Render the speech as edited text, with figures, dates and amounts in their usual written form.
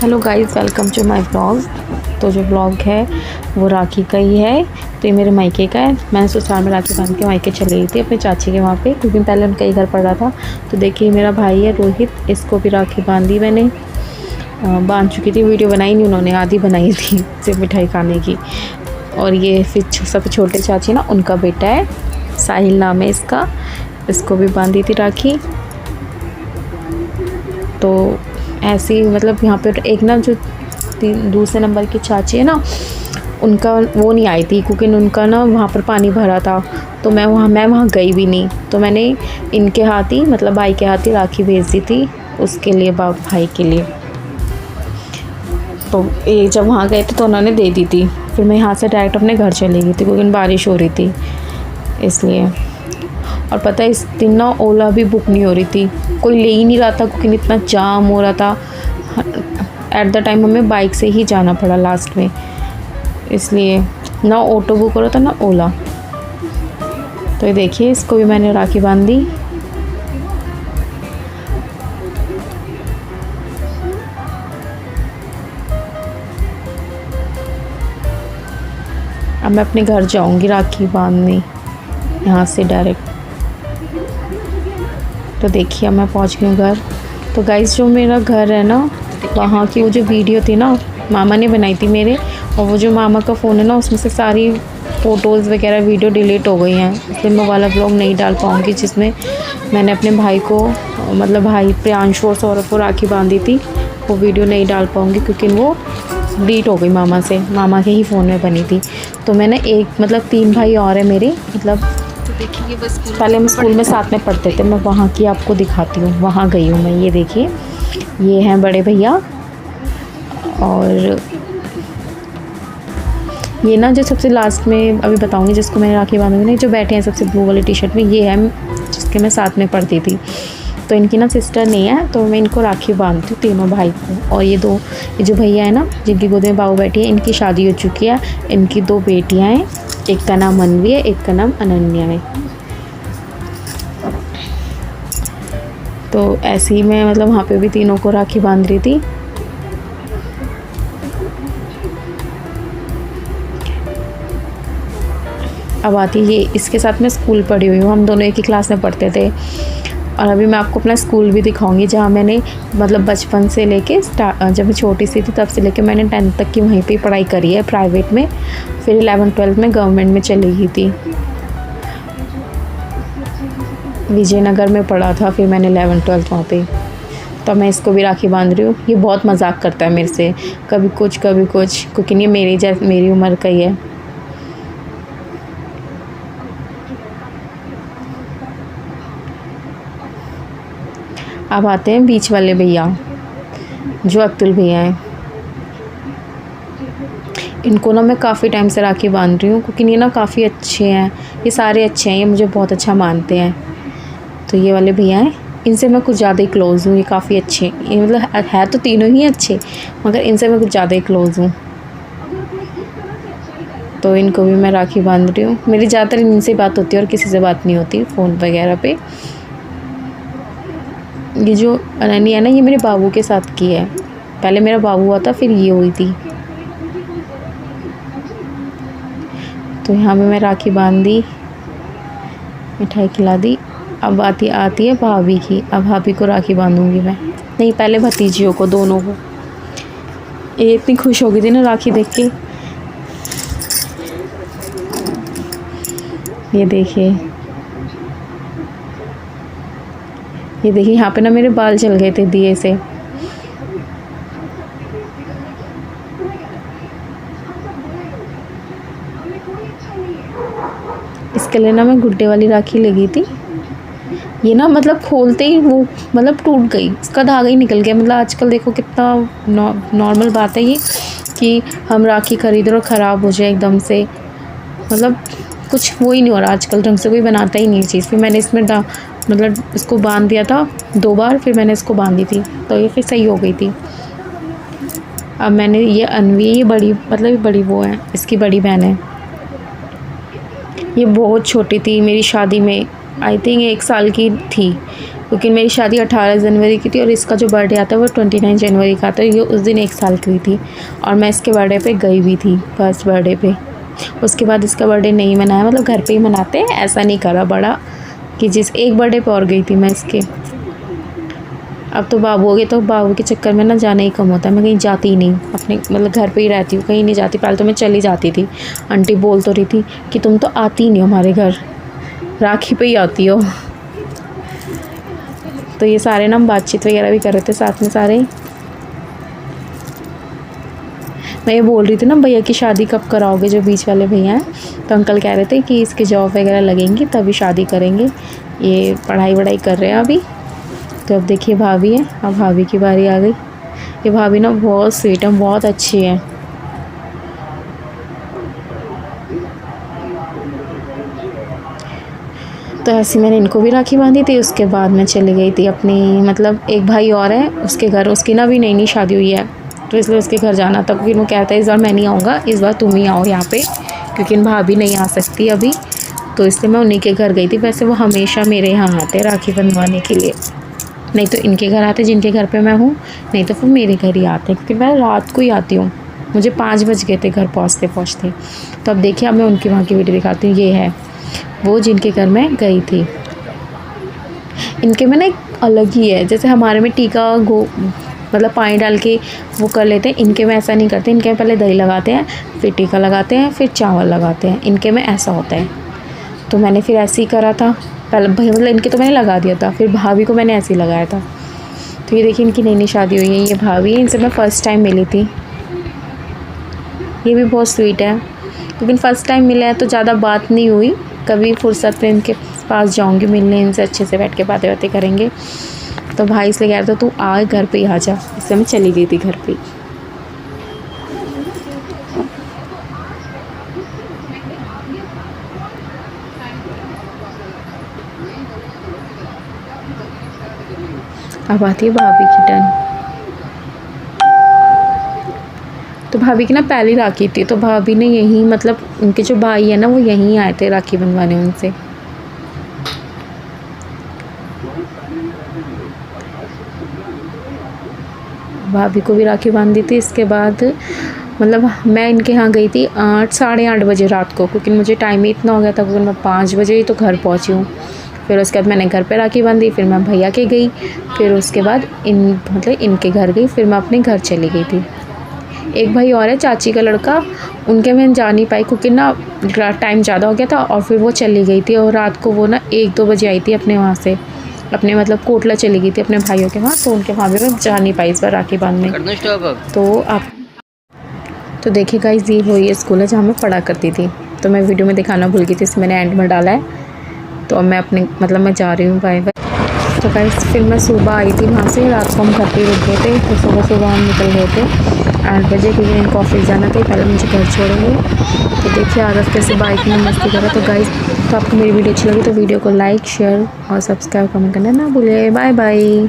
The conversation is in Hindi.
Hello guys, welcome to my blog. तो जो ब्लॉग है वो राखी का ही है। तो ये मेरे मायके का है। मैं ससुराल में राखी बांध के मायके चली गई थी अपने चाची के वहाँ पे, कुछ दिन पहले उनका ही घर पड़ रहा था। तो देखिए मेरा भाई है रोहित, इसको भी राखी बांधी मैंने। बांध चुकी थी, वीडियो बनाई नहीं उन्होंने, आधी बनाई थी सिर्फ मिठाई खाने की। और ये फिर सबसे छोटे चाची ना, उनका बेटा है, साहिल नाम है इसका, इसको भी बांधी थी राखी। तो ऐसे ही मतलब यहाँ पर एक ना जो दूसरे नंबर की चाची है ना, उनका वो नहीं आई थी क्योंकि उनका ना वहाँ पर पानी भरा था। तो मैं वहाँ गई भी नहीं। तो मैंने इनके हाथ ही मतलब भाई के हाथ ही राखी भेज दी थी उसके लिए, भाई के लिए। तो ये जब वहाँ गए थे तो उन्होंने दे दी थी। फिर मैं यहाँ से डायरेक्ट अपने घर चली गई थी क्योंकि बारिश हो रही थी इसलिए। और पता है इस दिन ना ओला भी बुक नहीं हो रही थी, कोई ले ही नहीं रहा था क्योंकि इतना जाम हो रहा था। एट द टाइम हमें बाइक से ही जाना पड़ा लास्ट में, इसलिए ना ऑटो बुक हो रहा था ना ओला। तो ये देखिए इसको भी मैंने राखी बांध दी। अब मैं अपने घर जाऊंगी राखी बांधने यहाँ से डायरेक्ट। तो देखिए मैं पहुँच गई हूँ घर। तो गाइस जो मेरा घर है ना, वहाँ की वो जो वीडियो थी ना मामा ने बनाई थी मेरे, और वो जो मामा का फ़ोन है ना उसमें से सारी फ़ोटोज़ वगैरह वीडियो डिलीट हो गई हैं। इसलिए मैं वाला ब्लॉग नहीं डाल पाऊँगी जिसमें मैंने अपने भाई को मतलब भाई प्रियांशु और सौरभ को राखी बांधी थी। वो वीडियो नहीं डाल पाऊँगी क्योंकि वो डिलीट हो गई मामा से, मामा के ही फ़ोन में बनी थी। तो मैंने एक मतलब 3 भाई और है मेरे, मतलब देखिए बस पहले हम स्कूल में साथ में पढ़ते थे। मैं वहाँ की आपको दिखाती हूँ, वहाँ गई हूँ मैं। ये देखिए ये हैं बड़े भैया, और ये ना जो सबसे लास्ट में अभी बताऊँगी जिसको मैंने राखी बांधी नहीं, जो बैठे हैं सबसे ब्लू वाली टी शर्ट में, ये है जिसके मैं साथ में पढ़ती थी। तो इनकी ना सिस्टर नहीं है तो मैं इनको राखी बांधती हूँ तीनों भाई को। और ये जो भैया है ना जिनकी गोद में बाबू बैठी है, इनकी शादी हो चुकी है। इनकी 2 बेटियाँ हैं, एक का नाम मनवी है, एक का नाम अनन्या है। तो ऐसे ही मैं मतलब वहाँ पे भी तीनों को राखी बांध रही थी। अब आती ये इसके साथ मैं स्कूल पढ़ी हुई हूँ, हम दोनों एक ही क्लास में पढ़ते थे। और अभी मैं आपको अपना स्कूल भी दिखाऊंगी जहाँ मैंने मतलब बचपन से लेके जब मैं छोटी सी थी तब से लेके मैंने 10th तक की वहीं पे पढ़ाई करी है प्राइवेट में। फिर 11th-12th में गवर्नमेंट में चली गई थी, विजयनगर में पढ़ा था। फिर मैंने 11th-12th वहाँ पे। तो मैं इसको भी राखी बांध रही हूँ। ये बहुत मजाक करता है मेरे से, कभी कुछ क्योंकि ये मेरी उम्र का ही है। अब आते हैं बीच वाले भैया, जो अतुल भैया हैं। इनको ना मैं काफ़ी टाइम से राखी बांध रही हूँ क्योंकि ये ना काफ़ी अच्छे हैं, ये सारे अच्छे हैं, ये मुझे बहुत अच्छा मानते हैं। तो ये वाले भैया हैं, इनसे मैं कुछ ज़्यादा ही क्लोज़ हूँ। ये काफ़ी अच्छे, ये मतलब है तो तीनों ही अच्छे, मगर इनसे मैं कुछ ज़्यादा ही क्लोज़ हूँ। तो इनको भी मैं राखी बांध रही हूँ। मेरी ज़्यादातर इनसे बात होती है और किसी से बात नहीं होती फ़ोन वगैरह पे। ये जो अनन्या है ना, ये मेरे बाबू के साथ की है। पहले मेरा बाबू हुआ था, फिर ये हुई थी। तो यहाँ पे मैं राखी बांध दी, मिठाई खिला दी। अब आती है भाभी की। अब भाभी को राखी बांधूंगी मैं, नहीं पहले भतीजियों को, दोनों को। ये इतनी खुश हो गई थी ना राखी देख के। ये देखिए यहाँ पे ना मेरे बाल जल गए थे दिए से। इसके लिए ना मैं गुड्डे वाली राखी लगी थी। ये ना मतलब खोलते ही वो मतलब टूट गई, इसका धागा ही निकल गया। मतलब आजकल देखो कितना नॉर्मल बात है ये कि हम राखी खरीद और ख़राब हो जाए एकदम से, मतलब कुछ वो ही नहीं हो रहा आजकल, ढंग से कोई बनाता ही नहीं चीज़। फिर मैंने इसमें मतलब इसको बांध दिया था 2 बार, फिर मैंने इसको बांधी थी तो ये फिर सही हो गई थी। अब मैंने ये अनवी, ये बड़ी मतलब ये बड़ी वो है, इसकी बड़ी बहन है। ये बहुत छोटी थी मेरी शादी में, आई थिंक 1 साल की थी। क्योंकि मेरी शादी 18 जनवरी की थी और इसका जो बर्थडे आता है वो 29 जनवरी का आता है। ये उस दिन 1 साल की हुई थी और मैं इसके बर्थडे पे गई भी थी, फर्स्ट बर्थडे पे। उसके बाद इसका बर्थडे नहीं मनाया, मतलब घर पे ही मनाते हैं, ऐसा नहीं करा बड़ा कि जिस एक बर्थडे पे और गई थी मैं इसके। अब तो बाबू हो गए तो बाबू के चक्कर में ना जाना ही कम होता है, मैं कहीं जाती ही नहीं, अपने मतलब घर पे ही रहती हूँ, कहीं नहीं जाती। पहले तो मैं चली जाती थी, आंटी बोल तो रही थी कि तुम तो आती ही नहीं हो हमारे घर, राखी पे ही आती हो। तो ये सारे ना हम बातचीत वगैरह भी कर रहे थे साथ में सारे। मैं ये बोल रही थी ना भैया की शादी कब कराओगे, जो बीच वाले भैया हैं, तो अंकल कह रहे थे कि इसकी जॉब वगैरह लगेंगी तभी शादी करेंगे, ये पढ़ाई वढ़ाई कर रहे हैं अभी। तो अब देखिए भाभी है, अब भाभी की बारी आ गई। ये भाभी ना बहुत स्वीट है, बहुत अच्छी है। तो ऐसे मैंने इनको भी राखी बांधी थी। उसके बाद मैं चली गई थी अपनी, मतलब एक भाई और है उसके घर, उसकी ना भी नई नई शादी हुई है, तो इसलिए उसके घर जाना था। फिर वो कहता है इस बार मैं नहीं आऊँगा, इस बार तुम ही आओ यहाँ पे, क्योंकि भाभी नहीं आ सकती अभी, तो इसलिए मैं उन्हीं के घर गई थी। वैसे वो हमेशा मेरे यहाँ आते हैं राखी बंधवाने के लिए, नहीं तो इनके घर आते जिनके घर पे मैं हूँ, नहीं तो फिर मेरे घर ही आते हैं, क्योंकि मैं रात को ही आती हूँ। मुझे 5 बज गए थे घर पहुँचते पहुँचते। तो अब देखिए, अब मैं उनकी वहाँ की वीडियो दिखाती हूँ। ये है वो जिनके घर मैं गई थी। इनके में ना एक अलग ही है, जैसे हमारे में टीका मतलब पानी डाल के वो कर लेते हैं, इनके में ऐसा नहीं करते। इनके में पहले दही लगाते हैं, फिर टीका लगाते हैं, फिर चावल लगाते हैं, इनके में ऐसा होता है। तो मैंने फिर ऐसे ही करा था पहले, भाई मतलब इनके तो मैंने लगा दिया था, फिर भाभी को मैंने ऐसे ही लगाया था। तो ये देखिए इनकी नई नई शादी हुई है, ये भाभी है, इनसे मैं फ़र्स्ट टाइम मिली थी। ये भी बहुत स्वीट है, लेकिन फ़र्स्ट टाइम मिले हैं तो ज़्यादा बात नहीं हुई। कभी फुर्सत में इनके पास जाऊंगी मिलने, इनसे अच्छे से बैठ के बातें करेंगे। तो भाई इसलिए कह रहा था तू आ घर पे ही आ जा, इसलिए मैं चली गई थी घर पे। अब आती है भाभी की टर्न। तो भाभी की ना पहली राखी थी, तो भाभी ने यहीं, मतलब उनके जो भाई है ना वो यहीं आए थे राखी बंधवाने उनसे। भाभी को भी राखी बांधी थी। इसके बाद मतलब मैं इनके यहाँ गई थी 8 साढ़े 8 बजे रात को, क्योंकि मुझे टाइम ही इतना हो गया था, क्योंकि मैं 5 बजे ही तो घर पहुँची हूँ। फिर उसके बाद मैंने घर पे राखी बांधी, फिर मैं भैया के गई, फिर उसके बाद मतलब इनके घर गई, फिर मैं अपने घर चली गई थी। एक भाई और है चाची का लड़का, उनके मैं जा नहीं पाई क्योंकि ना टाइम ज़्यादा हो गया था, और फिर वो चली गई थी। और रात को वो ना 1-2 बजे आई थी अपने वहाँ से, अपने मतलब कोटला चली गई थी अपने भाइयों के वहाँ, तो उनके वहाँ भी मैं जा नहीं पाई इस बार राखी बांधने। तो आप तो देखिए गाइस, ये वही स्कूल है जहाँ मैं पढ़ा करती थी। तो मैं वीडियो में दिखाना भूल गई थी, इसमें मैंने एंड में डाला है। तो अब मैं अपने मतलब मैं जा रही हूँ, बाय बाय। तो गाइस फिर मैं सुबह आई थी वहाँ से, रात को हम घर पे रुक गए थे, तो सुबह हम निकल गए थे 8 बजे, क्योंकि इनको ऑफिस जाना था, पहले मुझे घर छोड़ेंगे। तो देखिए आरफ कैसे बाइक में मस्ती करा। तो गाइस, तो आपको मेरी वीडियो अच्छी लगी तो वीडियो को लाइक, शेयर और सब्सक्राइब कमेंट करना ना भूलिए। Bye bye.